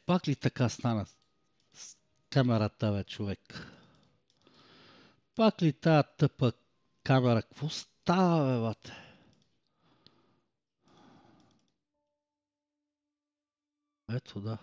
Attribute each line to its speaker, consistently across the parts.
Speaker 1: Пак ли така стана с камерата, бе, човек? Пак ли тая тъпа камера? Какво става, бе, бате? Ето да.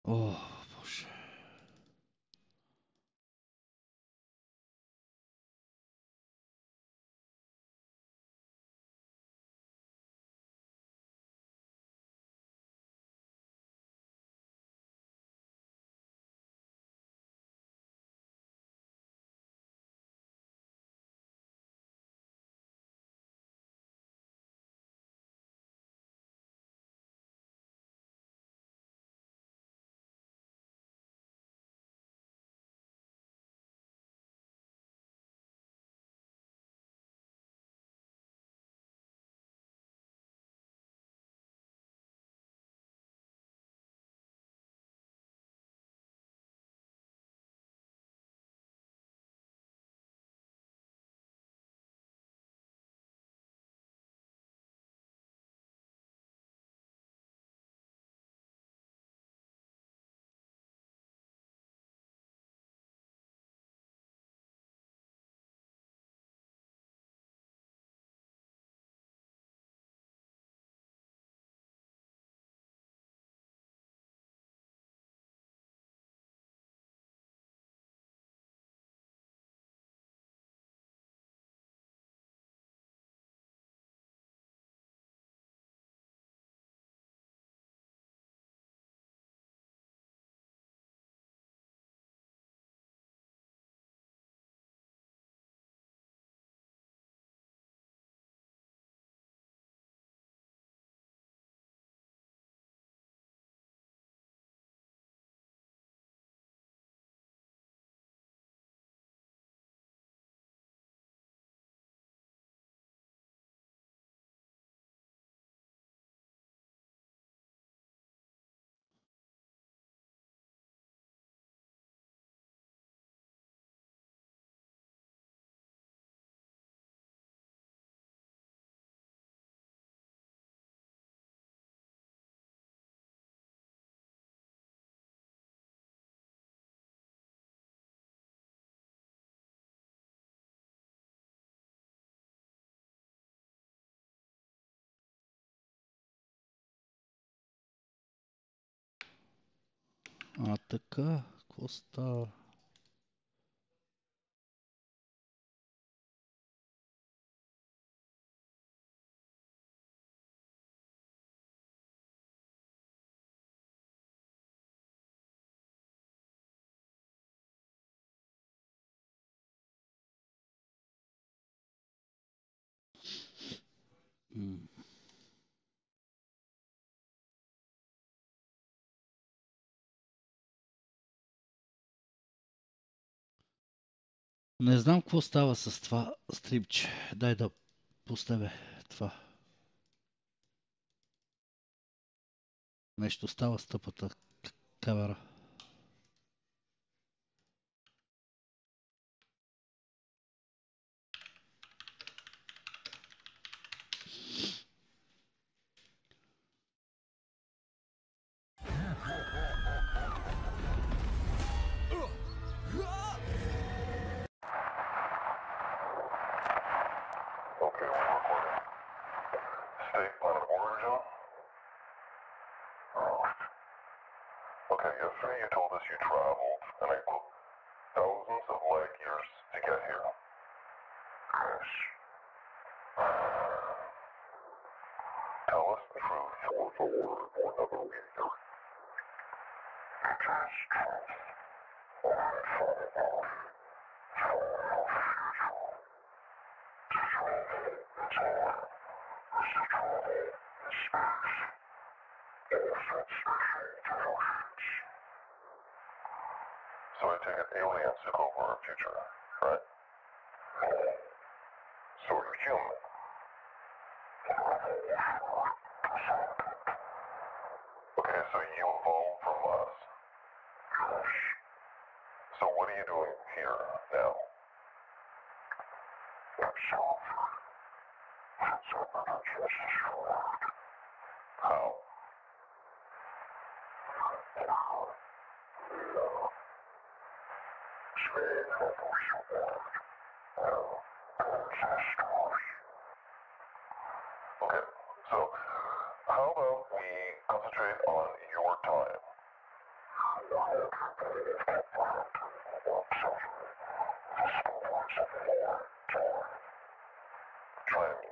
Speaker 1: О, боже. Така, какво става? Не знам какво става с това стримче. Дай да пусне това. Нещо става с тъпата камера.
Speaker 2: Okay, we're recording. State point of origin? Okay, yesterday you told us you traveled, and I quote, thousands of light years to get here. Yes. Tell us the truth or the word or another reader. It is truth. Only from above. From your future. To travel in time. Is to travel in space. Or some special dimensions. So I take it aliens took over our future, right? No. So you're human. Okay, so you evolved from us. Yes. So you doing here now? Yourself. Since our energy is destroyed. How? Now. No. Speak of what you want. Well, ancestors. Okay, so how about we concentrate on your time? Try me.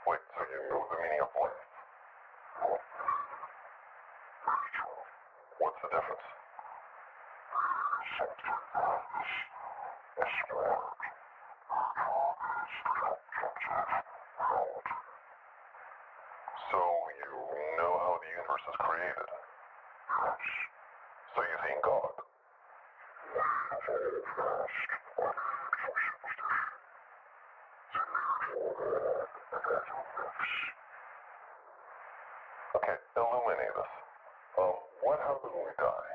Speaker 2: Wait, so you know the meaning of life? What's the difference? So you know how the universe is created? So you think God? Okay, illuminate us. What happens when we die?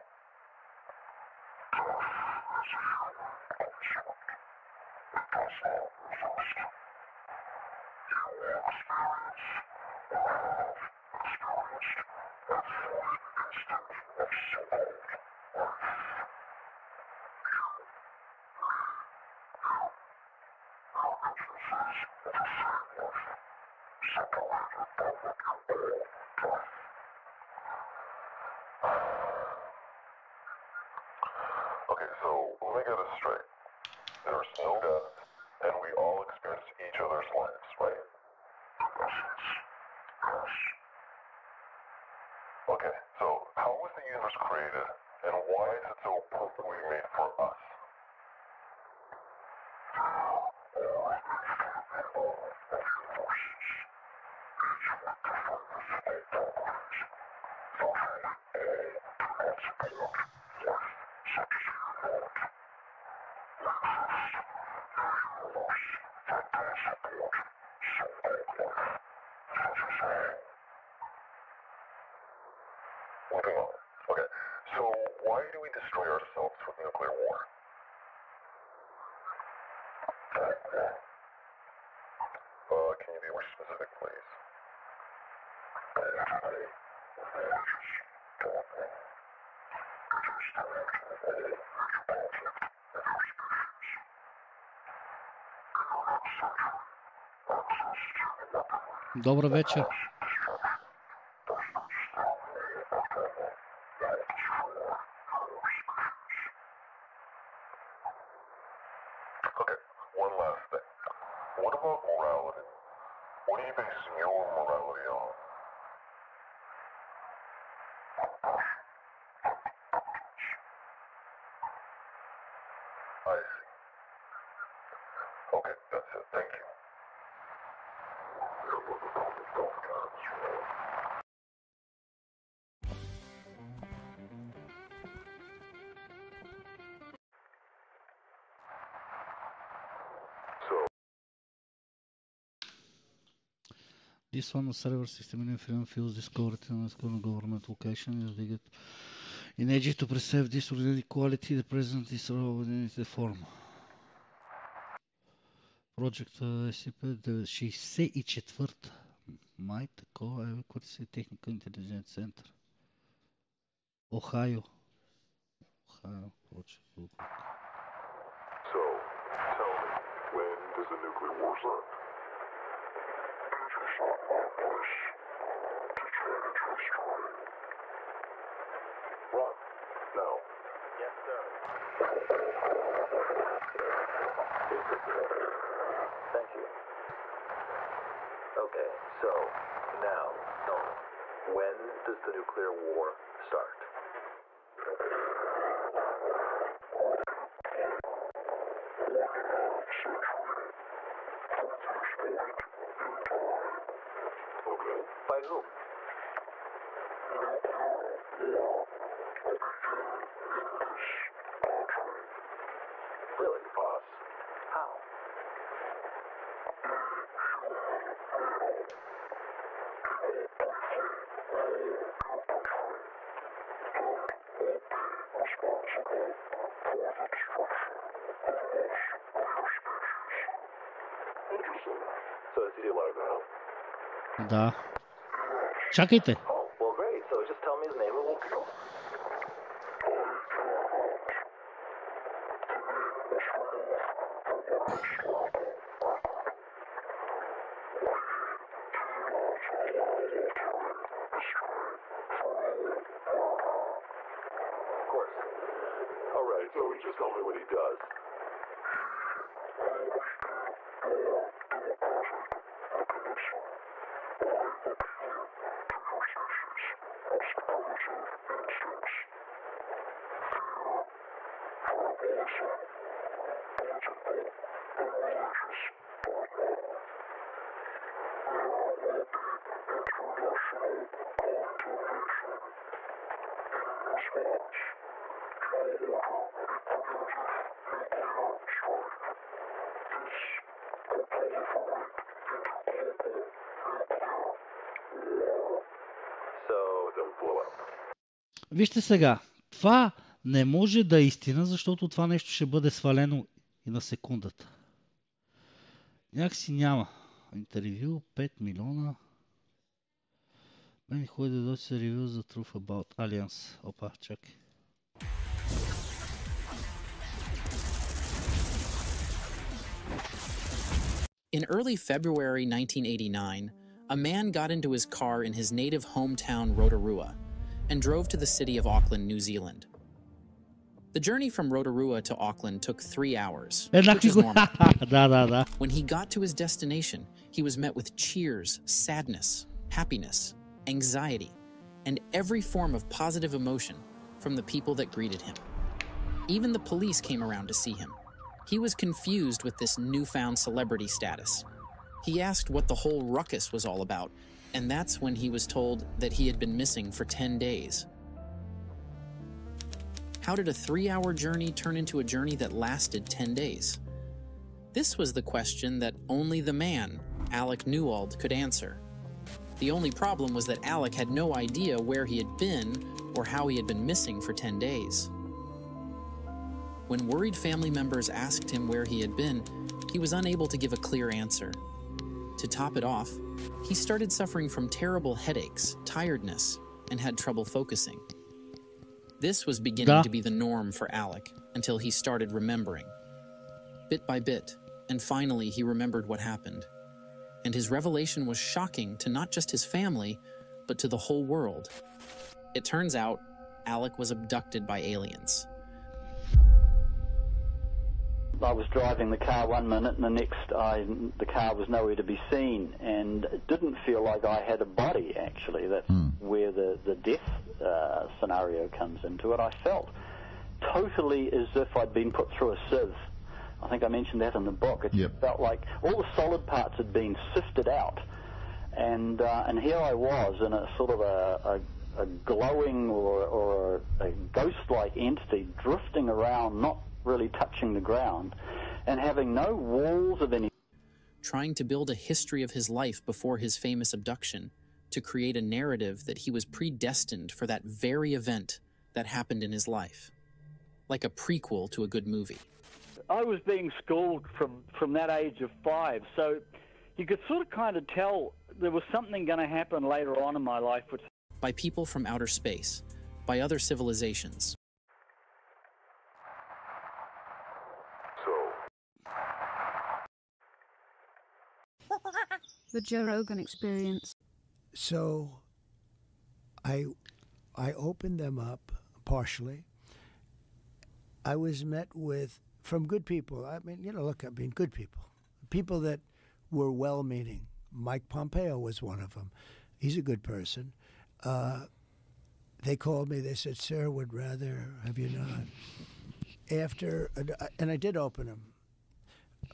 Speaker 2: Okay, so let me get this straight. There's no death, and we all experience each other's lives, right? Okay, so how was the universe created, and why is it so perfectly made for us? Moving on. Okay, so why do we destroy ourselves with nuclear war? Can you be more specific, please?
Speaker 1: Добър вечер.
Speaker 2: Okay, one last thing. What about morality? What do you base your morality on? I see. Okay, that's it. Thank you. So,
Speaker 1: This one server 60 million film fields discovered in a government location is needed in Egypt to preserve this organic quality. The present is raw in the form. Project SCP-64 май такова е, който си техника интелигент център. Ohio. Project.
Speaker 2: so, tell me, when does the nuclear war start? Run. Now.
Speaker 3: Yes, sir. Thank you. Okay, so, now, when does the nuclear war start?
Speaker 2: Okay.
Speaker 3: By whom? Really, boss? How? Interesting. So does he do Largo?
Speaker 1: Да. Чакайте.
Speaker 3: Oh, well, great. So just tell me his name and we'll go. Of course. All right, so just tell me what he does. So don't blow up.
Speaker 1: Вижте сега, това не може да е истина, защото това нещо ще бъде свалено и на секундата. Някакси няма. Интервю 5 милиона. Many who did not reveal the truth about Alliance. Опа, чакай.
Speaker 4: In early February 1989, a man got into his car in his native hometown Rotorua and drove to the city of Auckland, New Zealand. The journey from Rotorua to Auckland took 3 hours, which is normal.
Speaker 1: Да.
Speaker 4: When he got to his destination, he was met with cheers, sadness, happiness, anxiety, and every form of positive emotion from the people that greeted him. Even the police came around to see him. He was confused with this newfound celebrity status. He asked what the whole ruckus was all about, and that's when he was told that he had been missing for 10 days. How did a 3-hour journey turn into a journey that lasted 10 days? This was the question that only the man, Alec Newald, could answer. The only problem was that Alec had no idea where he had been or how he had been missing for 10 days. When worried family members asked him where he had been, he was unable to give a clear answer. To top it off, he started suffering from terrible headaches, tiredness, and had trouble focusing. This was beginning to be the norm for Alec until he started remembering. Bit by bit, and finally he remembered what happened. And his revelation was shocking to not just his family, but to the whole world. It turns out, Alec was abducted by aliens.
Speaker 5: I was driving the car one minute and the next the car was nowhere to be seen, and it didn't feel like I had a body, actually. That's where the death scenario comes into it. I felt totally as if I'd been put through a sieve. I think I mentioned that in the book. It felt like all the solid parts had been sifted out, and here I was in a sort of a glowing or a ghost-like entity drifting around, not really touching the ground, and having no walls of any.
Speaker 4: Trying to build a history of his life before his famous abduction, to create a narrative that he was predestined for that very event that happened in his life. Like a prequel to a good movie.
Speaker 5: I was being schooled from that age of 5, so you could sort of kind of tell there was something going to happen later on in my life.
Speaker 4: By people from outer space, by other civilizations.
Speaker 6: The Joe Rogan Experience.
Speaker 7: So I opened them up partially. I was met with, from good people. I mean, look, good people. People that were well-meaning. Mike Pompeo was one of them. He's a good person. They called me. They said, "Sir, would rather have you not." And I did open them.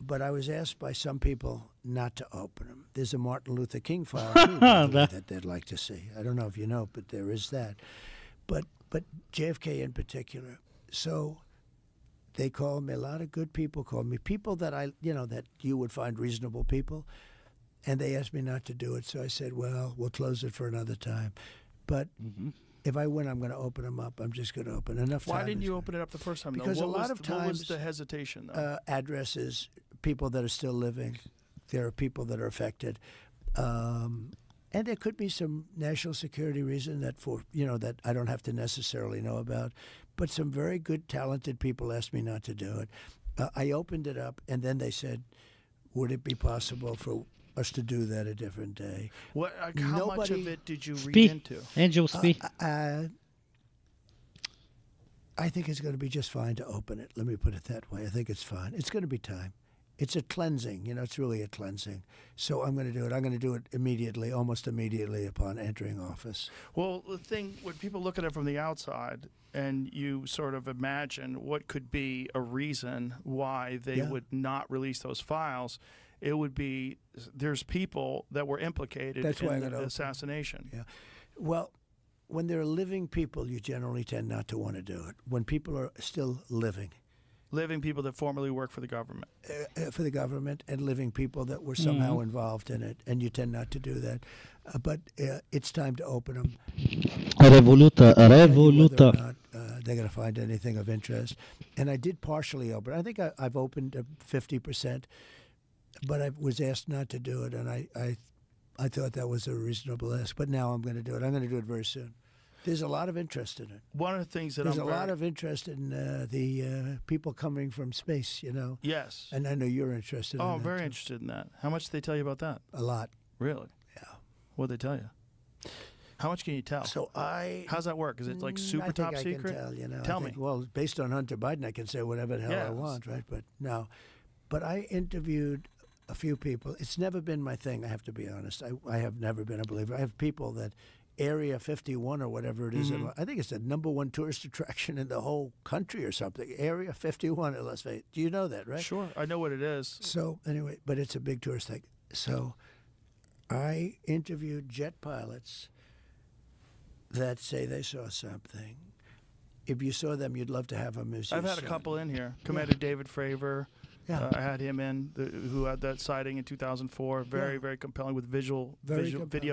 Speaker 7: But I was asked by some people not to open them. There's a Martin Luther King file too, that they'd like to see. I don't know if you know, but there is that. But JFK in particular. So they called me. A lot of good people called me. People that that you would find reasonable people, and they asked me not to do it. So I said, "Well, we'll close it for another time." But if I win, I'm going to open them up. I'm just going to open enough.
Speaker 8: Why
Speaker 7: time
Speaker 8: didn't
Speaker 7: is
Speaker 8: you
Speaker 7: gonna-
Speaker 8: open it up the first time?
Speaker 7: Because
Speaker 8: though?
Speaker 7: a lot of
Speaker 8: what was
Speaker 7: times,
Speaker 8: the hesitation, though?
Speaker 7: Addresses, people that are still living. There are people that are affected, and there could be some national security reason that that I don't have to necessarily know about. But some very good, talented people asked me not to do it. I opened it up, and then they said, "Would it be possible for us to do that a different day?"
Speaker 8: How much of it did you read
Speaker 1: Спи.
Speaker 8: into?
Speaker 1: Angel, спи.
Speaker 7: I think it's going to be just fine to open it. Let me put it that way. I think it's fine. It's going to be time. It's a cleansing. It's really a cleansing. So I'm going to do it. I'm going to do it immediately, almost immediately upon entering office.
Speaker 8: Well, the thing, when people look at it from the outside and you sort of imagine what could be a reason why they would not release those files, it would be there's people that were implicated in the assassination.
Speaker 7: Yeah. Well, when there are living people, you generally tend not to want to do it. When people are still living.
Speaker 8: Living people that formerly work for the government.
Speaker 7: For the government, and living people that were somehow involved in it, and you tend not to do that. But it's time to open them.
Speaker 1: Revoluta.
Speaker 7: Whether or not they're going to find anything of interest. And I did partially open. I think I've opened 50%, but I was asked not to do it, and I thought that was a reasonable ask. But now I'm going to do it. I'm going to do it very soon. There's a lot of interest in it.
Speaker 8: One of the things that
Speaker 7: there's a lot of interest in the people coming from space,
Speaker 8: Yes.
Speaker 7: And I know you're interested in that.
Speaker 8: Oh, I'm very interested in that. How much did they tell you about that?
Speaker 7: A lot.
Speaker 8: Really?
Speaker 7: Yeah.
Speaker 8: What did they tell you? How much can you tell?
Speaker 7: So
Speaker 8: how's that work? Is it like super top secret?
Speaker 7: I can tell,
Speaker 8: Tell me.
Speaker 7: Well, based on Hunter Biden, I can say whatever the hell I want, right? But no. But I interviewed a few people. It's never been my thing, I have to be honest. I have never been a believer. I have people that Area 51 or whatever it is. I think it's the #1 tourist attraction in the whole country or something. Area 51 in Las Vegas. Do you know that, right?
Speaker 8: Sure. I know what it is.
Speaker 7: So anyway, but it's a big tourist thing. So I interviewed jet pilots that say they saw something. If you saw them, you'd love to have them as
Speaker 8: I've had a couple in here. Commander David Fravor.
Speaker 7: Yeah.
Speaker 8: I had him in, who had that sighting in 2004. Very, very compelling with video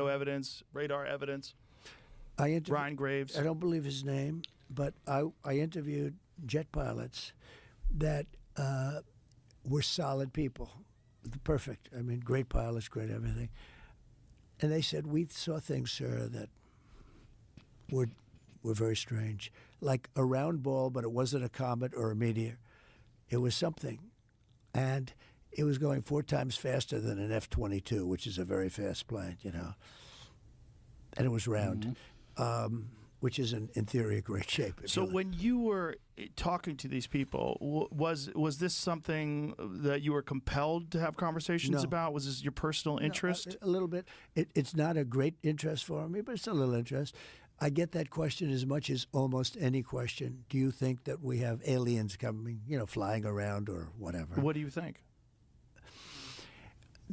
Speaker 8: evidence, radar evidence. Ryan Graves.
Speaker 7: I don't believe his name, but I interviewed jet pilots that were solid people. Perfect. I mean, great pilots, great everything. And they said, we saw things, sir, that were very strange. Like a round ball, but it wasn't a comet or a meteor. It was something. And it was going 4 times faster than an F-22, which is a very fast plane, And it was round, which is, in theory, a great shape.
Speaker 8: So when you were talking to these people, was this something that you were compelled to have conversations about? Was this your personal interest?
Speaker 7: No, a little bit. It's not a great interest for me, but it's a little interest. I get that question as much as almost any question. Do you think that we have aliens coming, flying around or whatever?
Speaker 8: What do you think?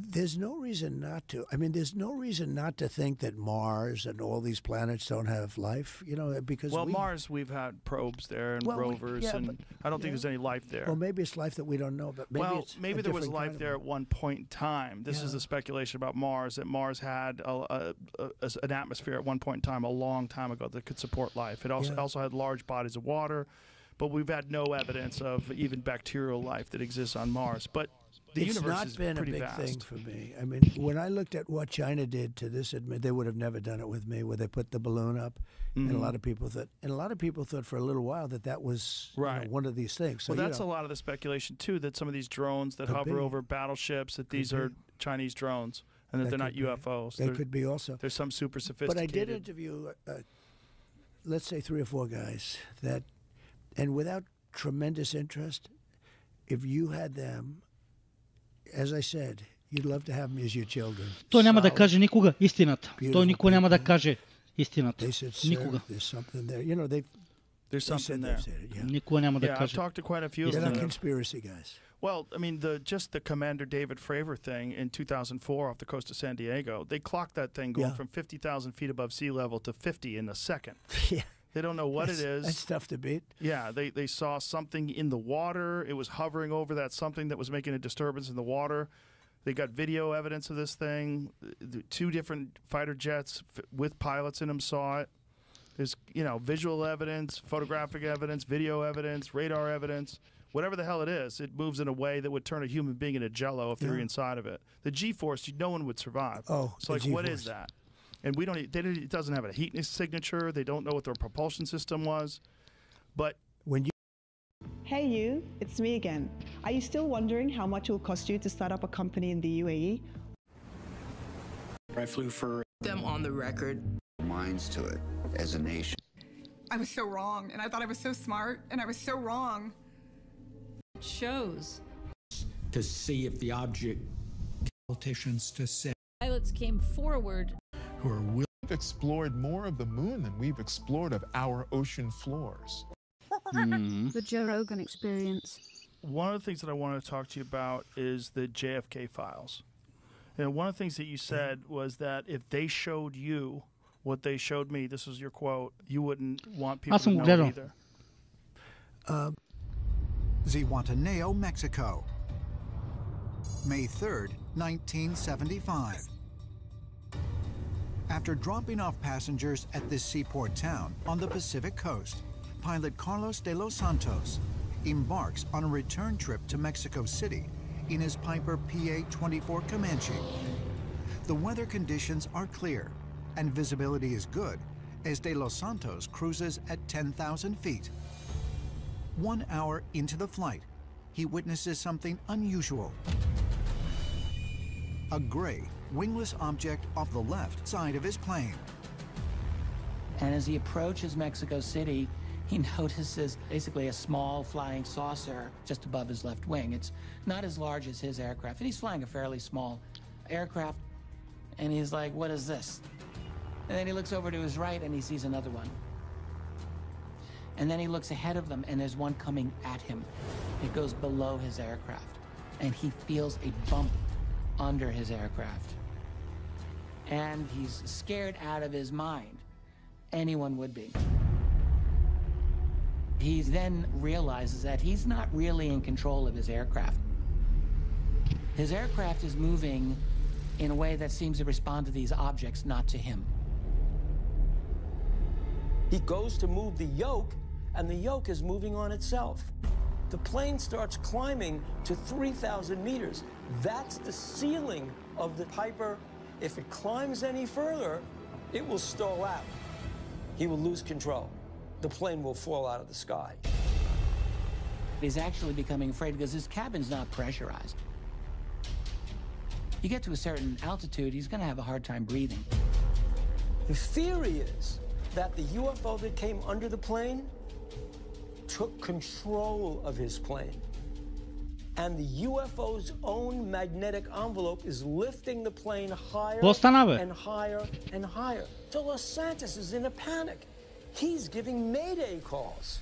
Speaker 7: There's no reason not to. I mean, there's no reason not to think that Mars and all these planets don't have life, because
Speaker 8: Mars, we've had probes there and rovers, and I don't think there's any life there.
Speaker 7: Well, maybe it's life that we don't know, but
Speaker 8: maybe there was life there at one point in time. This is the speculation about Mars, that Mars had an atmosphere at one point in time, a long time ago, that could support life. It also had large bodies of water, but we've had no evidence of even bacterial life that exists on Mars. But the universe is pretty vast.
Speaker 7: It's not been a big thing for me. I mean, when I looked at what China did to this, they would have never done it with me, where they put the balloon up, and a lot of people thought for a little while that was one of these things. So,
Speaker 8: that's a lot of the speculation too, that some of these drones that hover over battleships, that these are Chinese drones, and that they're not UFOs.
Speaker 7: They could be also.
Speaker 8: There's some super sophisticated.
Speaker 7: But I did interview, let's say 3 or 4 guys that, and without tremendous interest, if you had them. As I said, you'd love to have them as your children.
Speaker 1: Той няма да каже никога истината. Той никога няма да каже истината. Никога.
Speaker 7: There's something there.
Speaker 8: There's something there.
Speaker 1: Никога няма да каже.
Speaker 8: I've talked to quite a few of them.
Speaker 7: They're not conspiracy guys.
Speaker 8: Well, I mean, just the Commander David Fravor thing in 2004 off the coast of San Diego, they clocked that thing going from 50,000 feet above sea level to 50 in a second.
Speaker 7: Yeah.
Speaker 8: They don't know what it is.
Speaker 7: That's tough to beat.
Speaker 8: Yeah, they saw something in the water. It was hovering over that something that was making a disturbance in the water. They got video evidence of this thing. 2 different fighter jets with pilots in them saw it. There's, visual evidence, photographic evidence, video evidence, radar evidence, whatever the hell it is. It moves in a way that would turn a human being into jello if they were inside of it. The G-force, no one would survive.
Speaker 7: Oh,
Speaker 8: so like, what is that? And it doesn't have a heat signature. They don't know what their propulsion system was. But
Speaker 7: when you
Speaker 9: Hey you, it's me again. Are you still wondering how much it will cost you to start up a company in the UAE?
Speaker 10: I flew for
Speaker 11: them on the record.
Speaker 10: Minds to it as a nation.
Speaker 12: I was so wrong, and I thought I was so smart, and I was so wrong.
Speaker 13: It shows.
Speaker 14: To see if the object
Speaker 15: politicians to say.
Speaker 13: Pilots came forward.
Speaker 15: Who are willing.
Speaker 16: We've explored more of the moon than we've explored of our ocean floors.
Speaker 6: The Joe Rogan Experience.
Speaker 8: One of the things that I wanted to talk to you about is the JFK files. And one of the things that you said was that if they showed you what they showed me, this was your quote, you wouldn't want people to know it either.
Speaker 17: Zihuatanejo, Mexico, May 3rd, 1975. After dropping off passengers at this seaport town on the Pacific coast, pilot Carlos de los Santos embarks on a return trip to Mexico City in his Piper PA-24 Comanche. The weather conditions are clear and visibility is good as de los Santos cruises at 10,000 feet. 1 hour into the flight, he witnesses something unusual. A gray, wingless object off the left side of his plane.
Speaker 18: And as he approaches Mexico City, he notices basically a small flying saucer just above his left wing. It's not as large as his aircraft, and he's flying a fairly small aircraft, and he's like, what is this? And then he looks over to his right, and he sees another one. And then he looks ahead of them, and there's one coming at him. It goes below his aircraft, and he feels a bump under his aircraft. And he's scared out of his mind. Anyone would be. He then realizes that he's not really in control of his aircraft. His aircraft is moving in a way that seems to respond to these objects, not to him.
Speaker 19: He goes to move the yoke, and the yoke is moving on itself. The plane starts climbing to 3,000 meters. That's the ceiling of the Piper. If it climbs any further, it will stall out. He will lose control. The plane will fall out of the sky.
Speaker 18: He's actually becoming afraid because his cabin's not pressurized. You get to a certain altitude, he's going to have a hard time breathing.
Speaker 19: The theory is that the UFO that came under the plane took control of his plane. And the UFO's own magnetic envelope is lifting the plane higher and higher and higher. So Los Santos is in a panic. He's giving mayday calls.